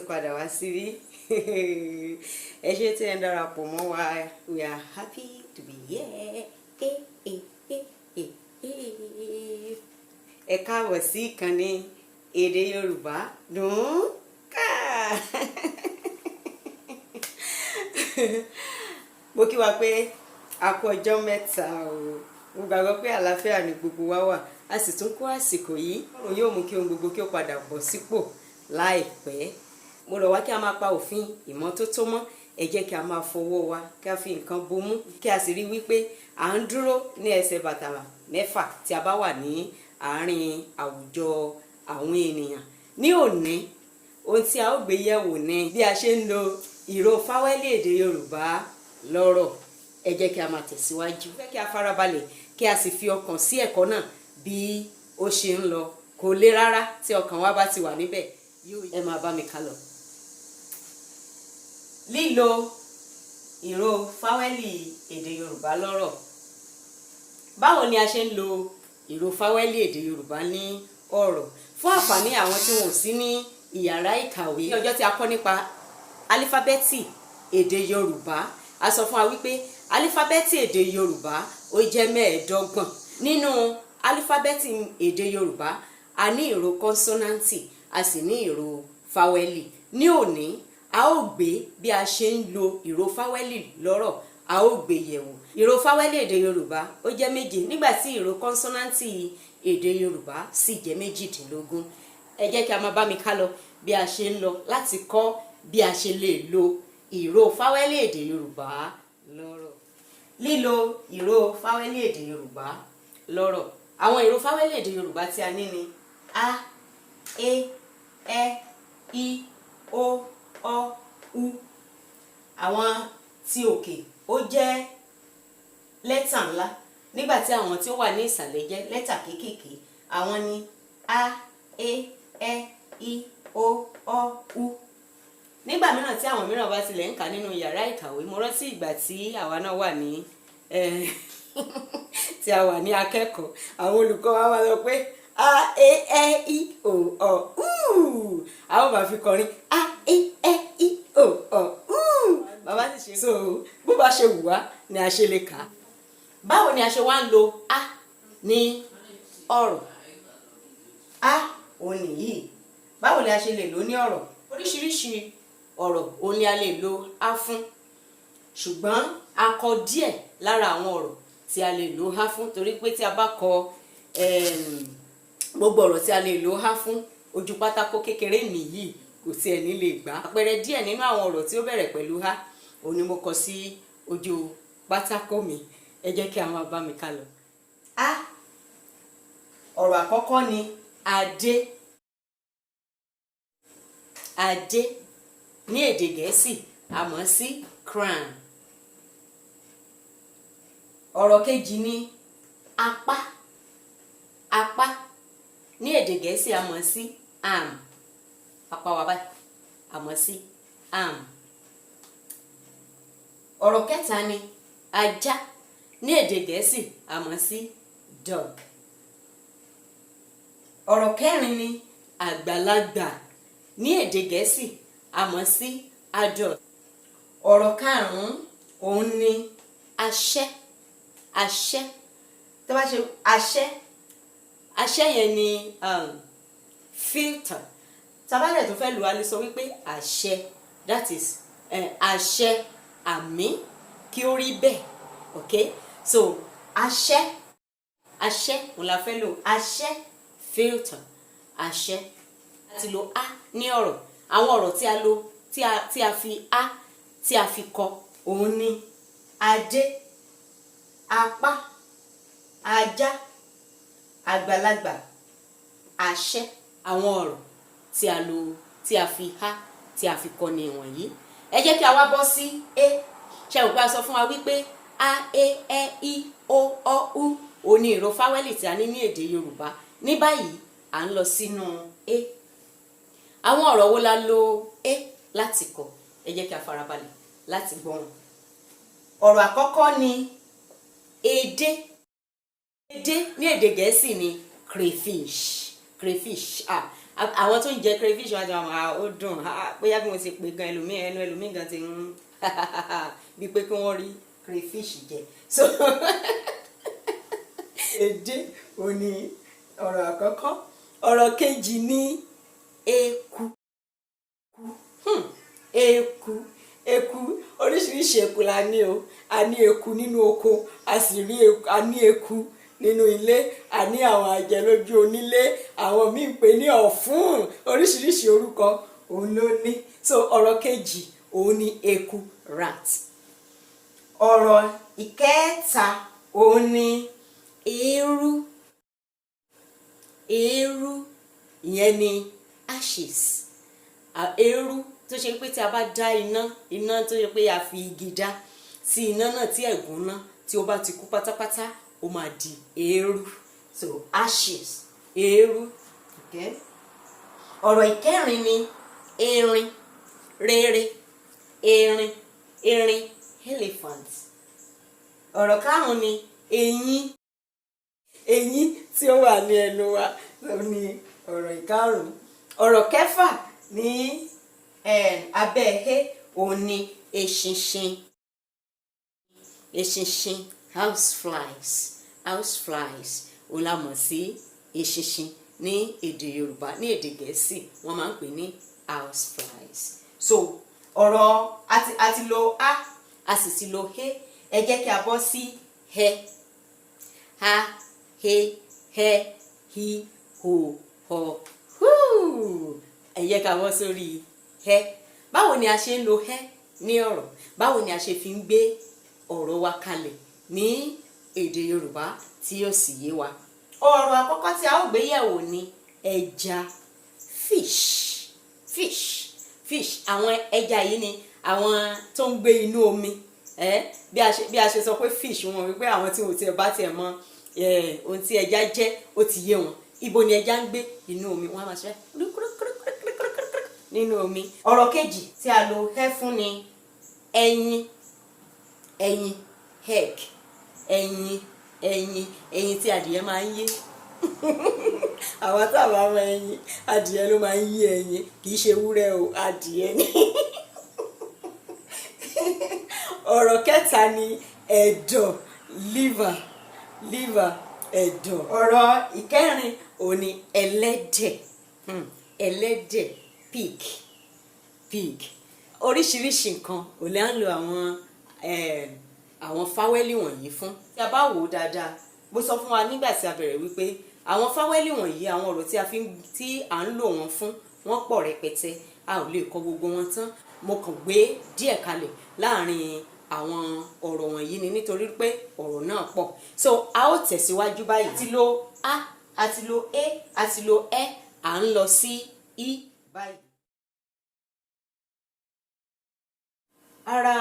padà wá síbí ẹ ṣé tí ẹ ń darapọ̀ mọ́ wa we are happy to be here ẹ káàbọ̀ sí ìkànnì èdè Yorùbá Dùn Ká mo kí wa pé a kú ọjọ́ mẹ́ta o mo gbàgbọ́ pé àlàáfíà ni gbogbo wa wà a sì tún kó àsìkò yìí òun yóò mú kí ohun gbogbo kí ó padà bọ̀ sípò láìpẹ́ mo rọ̀ wá kí a máa pa òfin ìmọ́tótó mọ́ ẹ jẹ́ kí a máa fọwọ́ wa kí a fi nǹkan bomú kí a sì rí wípé à ń dúró ní ẹsẹ̀ bàtà mẹ́fà tí a bá wà ní àárín àwùjọ àwọn ènìyàn ní òní ohun tí a ó gbé yẹ̀wò ni bí a ṣe ń lo ìró fáwẹ́lì èdè Yorùbá lọ́rọ̀ ẹ jẹ́ kí a máa tẹ̀síwájú fẹ́ kí a farabalẹ̀ kí a sì fi ọkàn sí ẹ̀kọ́ náà bí ó ṣe ń lọ kò le rárá tí ọkàn wa bá ti wà níbẹ̀ ẹ máa bá mi ká lọ. Lílo ìró fáwẹ́lì èdè Yorùbá lọ́rọ̀. Báwo ni a ṣe ń lo ìró fáwẹ́lì èdè Yorùbá ní ọ̀rọ̀ fún àǹfààní àwọn tí wọn ò sí ní ìyàrá ìkàwé ní ọjọ́ tí a kọ́ nípa álífábẹ́ẹ̀tì èdè Yorùbá a sọ fún wa wípé álífábẹ́ẹ̀tì èdè Yorùbá ó jẹ́ 25 nínú álífábẹ́ẹ̀tì èdè Yorùbá a ní ìró kọ́nsọ́náǹtì a sì ní ìró fáwẹ́lì ní òní a ó gbé bí a ṣe ń lo ìró fáwẹ́lì lọ́rọ̀ a ó gbé yẹ̀wò ìró fáwẹ́lì èdè Yorùbá ó jẹ́ 7 nígbà tí ìró kọ́nsọ́náǹtì èdè Yorùbá sì jẹ́ 18 ẹ jẹ́ kí a máa bá mi ká lọ bí a ṣe ń lọ láti kọ́ bí a ṣe lè lo ìró fáwẹ́lì èdè Yorùbá lọ́rọ̀. Lílo ìró fáwẹ́lì èdè Yorùbá lọ́rọ̀ àwọn ìró fáwẹ́lì èdè Yorùbá tí a ní ni a e ẹ i o ọ u àwọn tí òkè ó jẹ́ lẹ́tà ńlá nígbà tí àwọn tí ó wà ní ìsàlẹ̀ jẹ́ lẹ́tà kéékèèké àwọn ni a e ẹ i o ọ u nígbà mìíràn tí àwọn mìíràn bá tilẹ̀ ń kà nínú yàrá ìkàwé mo rántí ìgbà tí àwa náà wà ní tí a wà ní akẹ́kọ̀ọ́ àwọn olùkọ́ wa máa sọ pé a e ẹ i o ọ u a ó máa fi kọrin a e ẹ i o ọ u bàbá sì ṣe so bó bá ṣe wù wá ni a ṣe lè kà á. Báwo ni a ṣe wá ń lo a ní ọ̀rọ̀ a òun nìyí báwo ni a ṣe lè lò ní ọ̀rọ̀ oríṣiríṣi ọ̀rọ̀ òun ni a lè lo a fún ṣùgbọ́n a kọ díẹ̀ lára àwọn ọ̀rọ̀ tí a lè lo a fún torí pé tí a bá kọ gbogbo ọ̀rọ̀ tí a lè lo a fún ojú pátákó kékeré nìyí kò tiẹ̀ ní lè gbà. Àpẹẹrẹ díẹ̀ nínú àwọn ọ̀rọ̀ tí ó bẹ̀rẹ̀ pẹ̀lú a òun ni mo kọ sí ojú pátákó mi ẹ jẹ́ kí a máa bá mi ká lọ. A ọ̀rọ̀ àkọ́kọ́ ni adé. Adé ní èdè Gẹ̀ẹ́sì a mọ̀ sí crown. Ọ̀rọ̀ kejì ni apá. Apá ní èdè Gẹ̀ẹ́sì a mọ̀ sí arm. Apá wa báyìí a mọ̀ sí arm. Ọ̀rọ̀ kẹta ni ajá ní èdè Gẹ̀ẹ́sì a mọ̀ sí dog. Ọ̀rọ̀ kẹrin ni àgbàlagbà ní èdè Gẹ̀ẹ́sì a mọ̀ sí adult. Ọ̀rọ̀ karùn-ún òun ni aṣẹ́. Aṣẹ́ tó bá ṣe aṣẹ́ yẹn ni filter tabalẹ̀ tó fẹ́ lò á lè sọ wípé àṣẹ that is àṣẹ àmì kí ó rí bẹ́ẹ̀ okay so aṣẹ́ òun la fẹ́ lò aṣẹ́ filter àṣẹ àti lo a ní ọ̀rọ̀ àwọn ọ̀rọ̀ tí a lò tí a fi a tí a fi kọ òun ni adé apá ajá àgbàlagbà àṣẹ àwọn ọ̀rọ̀ tí a lò tí a fi a tí a fi kọ ní ìwọ̀nyí. Ẹ jẹ́ kí a wá bọ́ sí e ṣe òpin a sọ fún wa wípé a e ẹ i o ọ u òní ìró fáwẹ́lì tí a ní ní èdè Yorùbá ní báyìí à ń lọ sínú e. Àwọn ọ̀rọ̀ wo la lò e láti kọ ẹ jẹ́ kí a farabalẹ̀ láti gbọ́ wọn. Ọ̀rọ̀ àkọ́kọ́ ni edé. Edé ní èdè Gẹ̀ẹ́sì ni crayfish. àwọn tó ń jẹ crayfish wọn àti àwọn ó dùn bóyá bí mo ti pè gan ẹnu ẹlòmíì gan ti ń bí pé kí wọ́n rí crayfish jẹ so èdè òní ọ̀rọ̀ àkọ́kọ́. ọ̀rọ̀ kejì ní eku. Eku oríṣiríṣi eku la ní o. A ní eku nínú oko, a ní eku nínú ilé, a ní àwọn ajẹlójú onílé, àwọn míì pè ní ọ̀fun, oríṣiríṣi orúkọ òun ló ní. So ọ̀rọ̀ kejì òun ni eku, rat. ọ̀rọ̀ ìkẹta òun ni eérú. Ìyẹn ni ashes. Eérú tó ṣe pé tí a bá dá iná tó ṣe pé a fi igi dá sí iná náà tí ẹ̀gún náà tí ó bá ti kú pátápátá ó máa di eérú. So ashes, eérú. Okay. ọ̀rọ̀ ìkẹrin ni erin, rere, erin, elephant. ọ̀rọ̀ karùn-ún ni eyín tí ó wà ní ẹnu wa ló ní ọ̀rọ̀ ìkarùn-ún. ọ̀rọ̀ kẹfà ní abẹ́ he òun ni eṣinṣin. houseflies òun la mọ̀ sí eṣinṣin ní èdè Yorùbá. Ní èdè Gẹ̀ẹ́sì wọ́n máa ń pè ní houseflies. So ọ̀rọ̀ àti lo a sì ti lo he. Ẹ jẹ́ kí a bọ́ sí he. Ha, he, he, hi, ho, ho, hoo. Ẹ jẹ́ ká bọ́ sórí he. Báwo ni a ṣe ń lo he ní ọ̀rọ̀? Báwo ni a ṣe fi ń gbé ọ̀rọ̀ wa kalẹ̀ ní èdè Yorùbá tí yóò sì yé wa? ọ̀rọ̀ àkọ́kọ́ tí a ó gbé yẹ̀wò ni ẹja, fish. Àwọn ẹja yìí ni àwọn tó ń gbé inú omi. Bí a ṣe sọ pé fish, wọn wípé àwọn tí wọn tiẹ̀ bá tiẹ̀ mọ ohun tí ẹja jẹ́ ó ti yé wọn. Ibo ni ẹja ń gbé? Inú omi. Wọ́n á máa ṣe nínú omi. ọ̀rọ̀ kejì tí a lo he fún ni ẹyin, egg. ẹyin tí adìyẹ máa ń yé. àwọn táwa mọ ẹyin, adìyẹ ló máa ń yé ẹyin, kì í ṣe ewúrẹ́ o, adìyẹ ni. ọ̀rọ̀ kẹta ni ẹ̀dọ̀, liver, ẹ̀dọ̀. ọ̀rọ̀ ìkẹrin òun ni ẹlẹ́dẹ̀, pig. oríṣiríṣi nǹkan ò lè ń lo àwọn fáwẹ́lì wọ̀nyí fún. Tí a bá wò ó dáadáa, mo sọ fún wa nígbà tí a bẹ̀rẹ̀ wípé àwọn fáwẹ́lì wọ̀nyí, àwọn ọ̀rọ̀ tí à ń lò wọ́n fún, wọ́n pọ̀ rẹpẹtẹ. A ò lè kọ gbogbo wọn tán. Mo kàn gbé díẹ̀ kalẹ̀ láàrin àwọn ọ̀rọ̀ wọ̀nyí ni nítorí pé ọ̀rọ̀ náà pọ̀. So a ó tẹ̀síwájú báyìí. A ti lo a, a ti lo e, a ti lo ẹ, à ń lọ sí i báyìí. Ara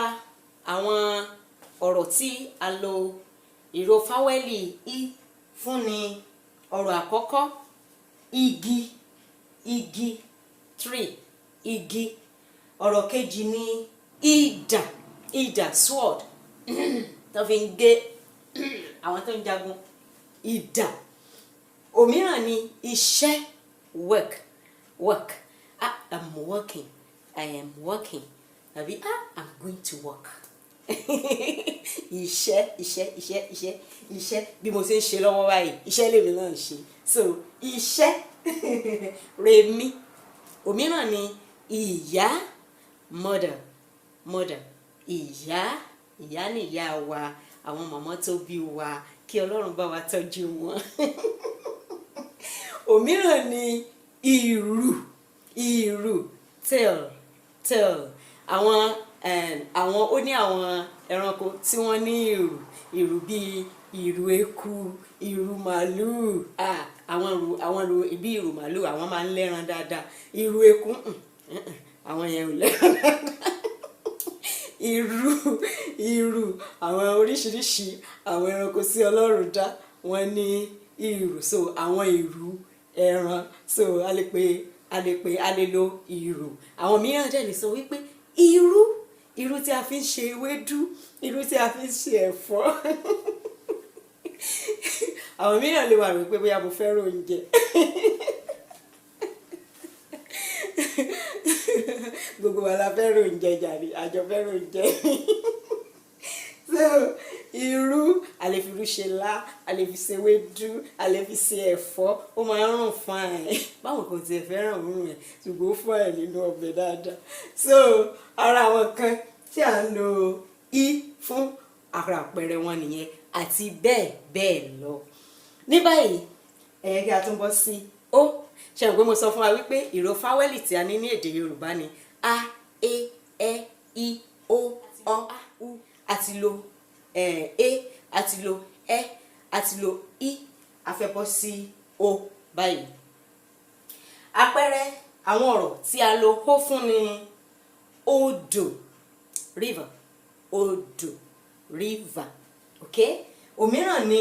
àwọn ọ̀rọ̀ tí a lo ìró fáwẹ́lì i fún ni ọ̀rọ̀ àkọ́kọ́ igi, tree, igi. ọ̀rọ̀ kejì ni idà, sword tó fi ń gé àwọn tó ń jagun, idà. òmíràn ni iṣẹ́, work. I am working tàbí I'm going to work. iṣẹ́ bí mo ṣe ń ṣe lọ́wọ́ báyìí, iṣẹ́ lèmi náà ń ṣe. So iṣẹ́. remi. òmíràn ni ìyá, mother. ìyá ni ìyá wa, àwọn màmá tó bí wa, kí Ọlọ́run bá wa tọ́jú wọn. òmíràn ni ìrù, tail. àwọn ó ní àwọn ẹranko tí wọ́n ní ìrù bíi ìrù eku, ìrù màlúù. àwọn bí ìrù màlúù, àwọn máa ń lẹ́ran dáadáa. ìrù eku àwọn yẹn ò lẹ́ran dáadáa. ìrù àwọn oríṣiríṣi àwọn ẹranko tí Ọlọ́run dá, wọ́n ní ìrù. So àwọn ìrù ẹran. So a lè lo ìrù. àwọn mìíràn dẹ̀ lè sọ wípé irú tí a fi ń ṣe ewédú, irú tí a fi ń ṣe ẹ̀fọ́. àwọn mìíràn lè wà wípé bóyá mo fẹ́ràn oúnjẹ. gbogbo wa la fẹ́ràn oúnjẹ jàre, àjọ fẹ́ràn oúnjẹ. So irú a lè fi irú ṣe lá, a lè fi ṣe ewédú, a lè fi ṣe ẹ̀fọ́, ó máa ń rùn fine. Báwọn kan tiẹ̀ fẹ́ràn òórùn ẹ̀ ṣùgbọ́n ó fine nínú ọbẹ̀ dáadáa. So ara àwọn kan tí à ń lo i fún àpẹẹrẹ wọn nìyẹn àti bẹ́ẹ̀ bẹ́ẹ̀ lọ. Ní báyìí ẹ̀yẹ́ kí a tún bọ́ sí ó. Ṣé mo pé mo sọ fún wa wípé ìró fáwẹ́lì tí a ní ní èdè Yorùbá ni a, e, I, o, u. Àti lo àti lo àti lo i, a fẹ́ bọ́ sí o báyìí. Àpẹẹrẹ àwọn ọ̀rọ̀ tí a lo ó fún ni odò, river, odò, river, okay? Òmíràn ni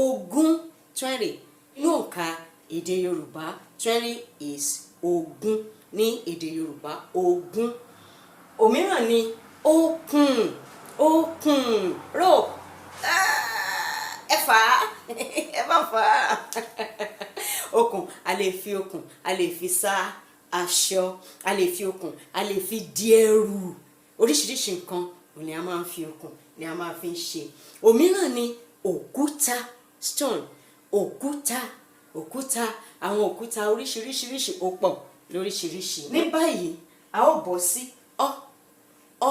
ogún, 20. Inú òǹkà èdè Yorùbá 20 is ogún ní èdè Yorùbá, ogún. Òmíràn ni okùn, okùn, rope, ẹ fà á, ẹ bá fà á. Okùn, a lè fi okùn, a lè fi sá aṣọ, a lè fi okùn, a lè fi di ẹrù. Oríṣiríṣi nǹkan ni a máa ń fi okùn ni a máa fi ń ṣe. Òmíràn ni òkúta, stone, òkúta, òkúta, àwọn òkúta oríṣiríṣi ó pọ̀ lóríṣiríṣi. Ní báyìí a ó bọ́ sí ọ,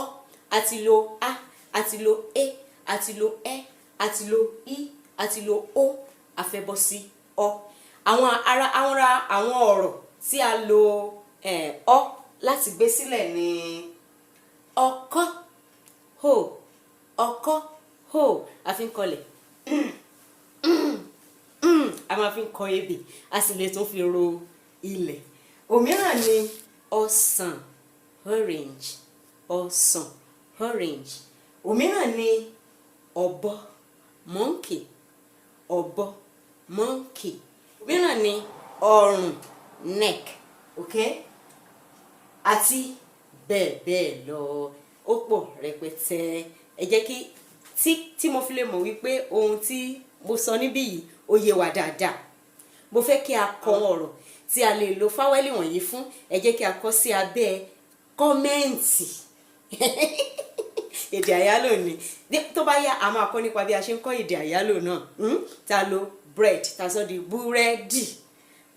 àti lo a, àti lo e, àti lo ẹ, àti lo i, àti lo o, a fẹ́ bọ́ sí ọ. Àwọn ọ̀rọ̀ tí a lo ọ láti gbé sílẹ̀ ni ọkọ́, ho, ọkọ́, ho, a fi ń kọlẹ̀. A máa fi ń kọ ebè, a sì lè tún fi ro ilẹ̀. Òmíràn ni ọsàn, orange, ọsàn, orange. Òmíràn ni ọ̀bọ, monkey, ọ̀bọ, monkey. Òmíràn ni ọrùn, neck, okay? Àti bẹ́ẹ̀ bẹ́ẹ̀ lọ. Ó pọ̀ rẹpẹtẹ. Ẹ jẹ́ kí tí mo fi lè mọ̀ wípé ohun tí mo sọ níbí yìí ó yé wa dáadáa. Mo fẹ́ kí a kọ ọ̀rọ̀ tí a lè lo fáwẹ́lì wọ̀nyí fún. Ẹ jẹ́ kí a kọ sí abẹ́ kọ́mẹ́ǹtì. Èdè àyálò ni. Tó bá yá a máa kọ́ nípa bí a ṣe ń kọ́ èdè àyálò náà. Ta lo bread, ta sọ di búrẹ́dì.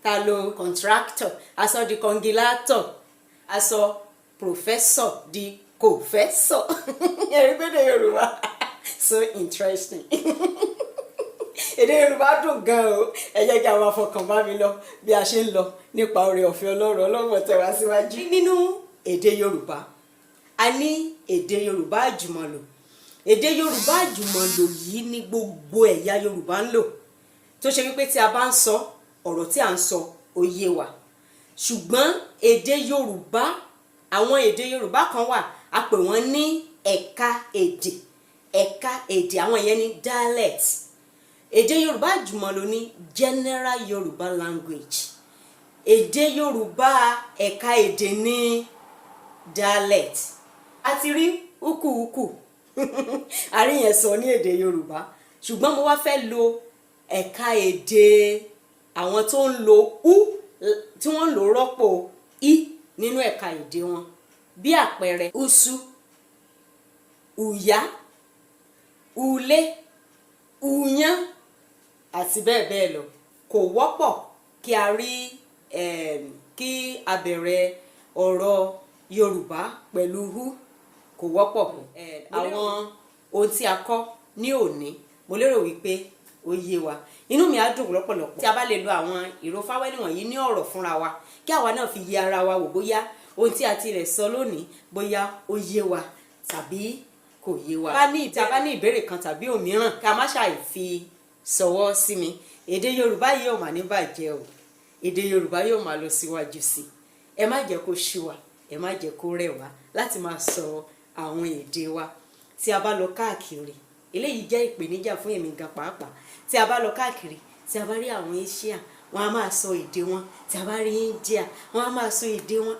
Ta lo contractor, a sọ di kọngilátor. A sọ professor di kòfẹ́sọ̀. Ẹ̀rí pé èdè Yorùbá so interesting. Èdè Yorùbá dùn gan o. Ẹ jẹ́ kí a máa fọkàn bá mi lọ bí a ṣe ń lọ nípa oore ọ̀fẹ́ Ọlọ́run tẹ̀ wá síwájú. Nínú èdè Yorùbá a ní èdè Yorùbá àjùmọ̀lò. Èdè Yorùbá àjùmọ̀lò yìí ní gbogbo ẹ̀yà Yorùbá ń lò. Tó ṣe wípé tí a bá ń sọ ọ̀rọ̀ tí a ń sọ ó yé wa. Ṣùgbọ́n èdè Yorùbá, àwọn èdè Yorùbá kan wà, a pè wọ́n ní ẹ̀ka èdè. Ẹ̀ka èdè, àwọn yẹn ní dialect. Èdè Yorùbá àjùmọ̀lò ní general Yorùbá language. Èdè Yorùbá ẹ̀ka èdè ní dialect. A ti rí ukù àrí yẹn sọ ní èdè Yorùbá. Ṣùgbọ́n mo wá fẹ́ lo ẹ̀ka èdè àwọn tó ń lo u, tí wọ́n ń lò rọ́pò i nínú ẹ̀ka èdè wọn. Bí àpẹẹrẹ usu, ùyá, ulé, uyán àti bẹ́ẹ̀ bẹ́ẹ̀ lọ. Kò wọ́pọ̀ kí a rí kí a bẹ̀rẹ̀ ọ̀rọ̀ Yorùbá pẹ̀lú hu. Kò wọ́pọ̀. Àwọn ohun tí a kọ́ ní òní mo lérò wípé ó yé wa. Inú mi á dùn lọ́pọ̀lọpọ̀ tí a bá lè lo àwọn ìró fáwẹ́lì wọ̀nyí ní ọ̀rọ̀ fúnra wa, kí àwa náà fi yé ara wa wò bóyá ohun tí a ti rẹ̀ sọ lónìí bóyá ó yé wa tàbí kò yé wa. Tí a bá ní ìbéèrè kan tàbí òmíràn, ká má ṣàì fi ṣọwọ́ sí mi. Èdè Yorùbá yìí ò mà ní bàjẹ́ o. Èdè Yorùbá yóò máa lọ síwájú sí. Ẹ má jẹ́ kó ṣú wa, ẹ má jẹ́ kó rẹ̀ wá láti máa sọ àwọn èdè wa. Tí a bá lọ káàkiri, eléyìí jẹ́ ìpèníjà fún èmi gan pàápàá. Tí a bá lọ káàkiri, tí a bá rí àwọn Asia, wọ́n á máa sọ èdè wọn. Tí a bá rí India, wọ́n á máa sọ èdè wọn.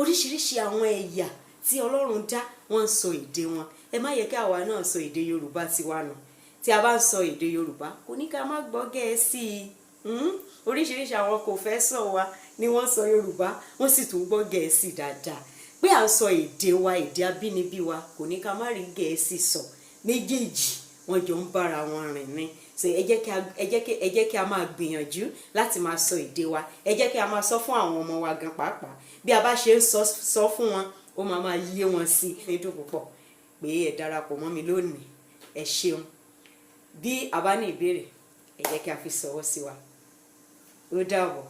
Oríṣiríṣi àwọn ẹ̀yà tí Ọlọ́run dá, wọ́n ń sọ èdè wọn. Ẹ má yẹ kí àwa náà sọ èdè Yorùbá tiwa nù. Tí a bá ń sọ èdè Yorùbá, kò ní ká má gbọ́ Gẹ̀ẹ́sì. oríṣiríṣi àwọn kòfẹ́sọ̀ wa ni wọ́n sọ Yorùbá wọ́n sì tún gbọ́ Gẹ̀ẹ́sì dáadáa pé à ń sọ èdè wa èdè abínibí wa kò ní ká má rí Gẹ̀ẹ́sì sọ méjèèjì wọ́n jọ ń bára wọn rìn ni so ẹ jẹ́ kí a máa gbìyànjú láti máa sọ èdè wa ẹ jẹ́ kí a máa sọ fún àwọn ọmọ wa gan pàápàá bí a bá ṣe ń sọ fún wọn ó máa yé wọn sí i ní dùn púpọ̀ pé ẹ darapọ̀ mọ́ mi lónìí ẹ ṣeun bí a bá ní ìbéèrè ẹ jẹ́ kí a fi ṣọwọ́ sí wa ó dàbọ̀.